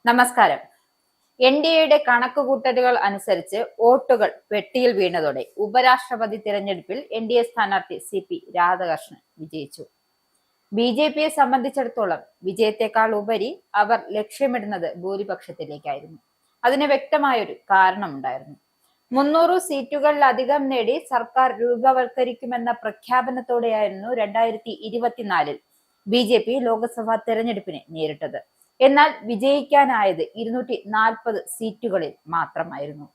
നമസ്കാരം. എൻഡിഎയുടെ കണക്കുകൂട്ടലുകൾ അനുസരിച്ച് വോട്ടുകൾ പെട്ടിയിൽ വീണതോടെ ഉപരാഷ്ട്രപതി തിരഞ്ഞെടുപ്പിൽ എൻഡിഎ സ്ഥാനാർത്ഥി CP രാധാകൃഷ്ണൻ വിജയിച്ചു. BJPയെ സംബന്ധിച്ചിടത്തോളം വിജയത്തെക്കാൾ ഉപരി അവർ ലക്ഷ്യമിടുന്നത് ഭൂരിപക്ഷത്തിലേക്കായിരുന്നു. അതിന് വ്യക്തമായൊരു കാരണമുണ്ടായിരുന്നു. 300 സീറ്റുകളിലധികം നേടി സർക്കാർ രൂപവൽക്കരിക്കുമെന്ന പ്രഖ്യാപനത്തോടെയായിരുന്നു 2024 BJP ലോക്സഭാ തെരഞ്ഞെടുപ്പിനെ നേരിട്ടത്. എന്നാൽ വിജയിക്കാനായത് 240 സീറ്റുകളിൽ മാത്രമായിരുന്നു.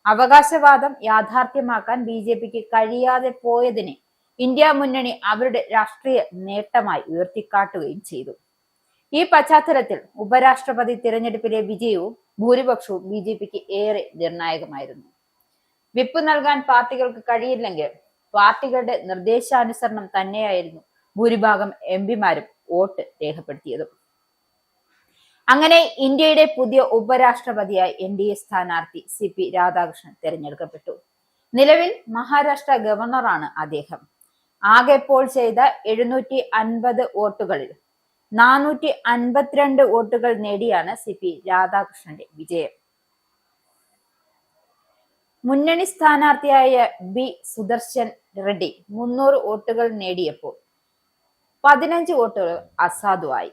അവകാശവാദം യാഥാർത്ഥ്യമാക്കാൻ BJPക്ക് കഴിയാതെ പോയതിനെ ഇന്ത്യ മുന്നണി അവരുടെ രാഷ്ട്രീയ നേട്ടമായി ഉയർത്തിക്കാട്ടുകയും ചെയ്തു. ഈ പശ്ചാത്തലത്തിൽ ഉപരാഷ്ട്രപതി തിരഞ്ഞെടുപ്പിലെ വിജയവും ഭൂരിപക്ഷവും BJPക്ക് ഏറെ നിർണായകമായിരുന്നു. വിപ്പ് നൽകാൻ പാർട്ടികൾക്ക് കഴിയില്ലെങ്കിൽ പാർട്ടികളുടെ നിർദ്ദേശാനുസരണം തന്നെയായിരുന്നു ഭൂരിഭാഗം MPമാരും വോട്ട് രേഖപ്പെടുത്തിയതും. അങ്ങനെ ഇന്ത്യയുടെ പുതിയ ഉപരാഷ്ട്രപതിയായി NDA സ്ഥാനാർത്ഥി CP രാധാകൃഷ്ണൻ തിരഞ്ഞെടുക്കപ്പെട്ടു. നിലവിൽ മഹാരാഷ്ട്ര ഗവർണറാണ് അദ്ദേഹം. ആകെ പോൾ ചെയ്ത 750 വോട്ടുകളിൽ 452 വോട്ടുകൾ നേടിയാണ് CP രാധാകൃഷ്ണന്റെ വിജയം. മുന്നണി സ്ഥാനാർത്ഥിയായ B സുദർശൻ റെഡ്ഡി 300 വോട്ടുകൾ നേടിയപ്പോൾ 15 വോട്ടുകൾ അസാധുവായി.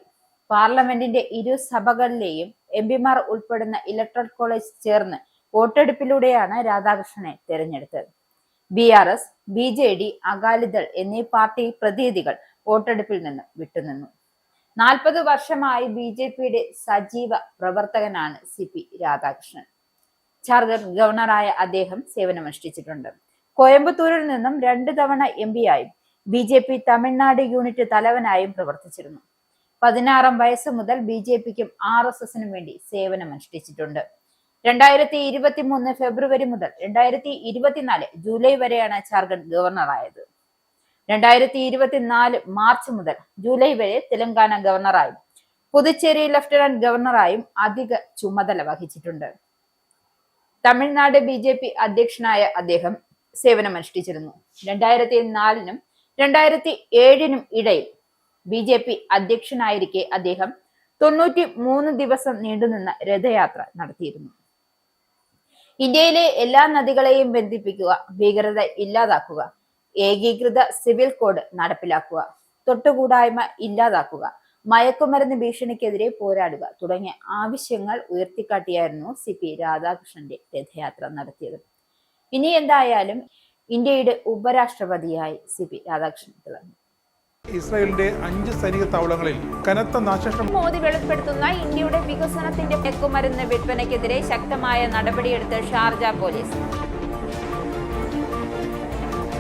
പാർലമെന്റിന്റെ ഇരു സഭകളിലെയും MPമാർ ഉൾപ്പെടുന്ന ഇലക്ടറൽ കോളേജ് ചേർന്ന് വോട്ടെടുപ്പിലൂടെയാണ് രാധാകൃഷ്ണനെ തെരഞ്ഞെടുത്തത്. BRS, BJD, അകാലിദൾ എന്നീ പാർട്ടി പ്രതിനിധികൾ വോട്ടെടുപ്പിൽ നിന്ന് വിട്ടുനിന്നു. 40 വർഷമായി BJPയുടെ സജീവ പ്രവർത്തകനാണ് CP രാധാകൃഷ്ണൻ. ഝാർഖണ്ഡ് ഗവർണറായ അദ്ദേഹം സേവനമനുഷ്ഠിച്ചിട്ടുണ്ട്. കോയമ്പത്തൂരിൽ നിന്നും 2 തവണ MP-യായും BJP തമിഴ്നാട് യൂണിറ്റ് തലവനായും പ്രവർത്തിച്ചിരുന്നു. 16 വയസ്സ് മുതൽ BJPക്കും RSSനും വേണ്ടി സേവനമനുഷ്ഠിച്ചിട്ടുണ്ട്. 2023 ഫെബ്രുവരി മുതൽ 2024 ജൂലൈ വരെയാണ് ഝാർഖണ്ഡ് ഗവർണറായത്. 2024 മാർച്ച് മുതൽ ജൂലൈ വരെ തെലങ്കാന ഗവർണറായും പുതുച്ചേരി ലഫ്റ്റനന്റ് ഗവർണറായും അധിക ചുമതല വഹിച്ചിട്ടുണ്ട്. തമിഴ്നാട് BJP അധ്യക്ഷനായ അദ്ദേഹം സേവനമനുഷ്ഠിച്ചിരുന്നു. 2004നും 2007നും ഇടയിൽ BJP അധ്യക്ഷനായിരിക്കെ അദ്ദേഹം 93 ദിവസം നീണ്ടുനിന്ന രഥയാത്ര നടത്തിയിരുന്നു. ഇന്ത്യയിലെ എല്ലാ നദികളെയും ബന്ധിപ്പിക്കുക, ഭീകരത ഇല്ലാതാക്കുക, ഏകീകൃത സിവിൽ കോഡ് നടപ്പിലാക്കുക, തൊട്ടുകൂടായ്മ ഇല്ലാതാക്കുക, മയക്കുമരുന്ന് ഭീഷണിക്കെതിരെ പോരാടുക തുടങ്ങിയ ആവശ്യങ്ങൾ ഉയർത്തിക്കാട്ടിയായിരുന്നു CP രാധാകൃഷ്ണന്റെ രഥയാത്ര നടത്തിയത്. ഇനി എന്തായാലും ഇന്ത്യയുടെ ഉപരാഷ്ട്രപതിയായി CP രാധാകൃഷ്ണൻ തിളങ്ങി. ഇസ്രായേലിന്റെ 5 സൈനിക താവളങ്ങളിൽ കനത്ത നാശനഷ്ടം. മോദി വെളിപ്പെടുത്തുന്ന ഇന്ത്യയുടെ വികസനത്തിന്റെ മയക്കുമരുന്ന് വിൽപ്പനയ്ക്കെതിരെ ശക്തമായ നടപടിയെടുത്ത് ഷാർജ പോലീസ്.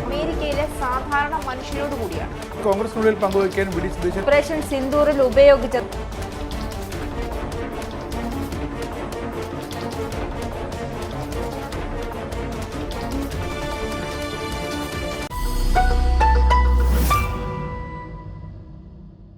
അമേരിക്കയിലെ സാധാരണ മനുഷ്യരോട് കൂടിയാണ് കോൺഗ്രസിനുള്ളിൽ പങ്കുവയ്ക്കാൻ ഓപ്പറേഷൻ സിന്ദൂറിൽ ഉപയോഗിച്ച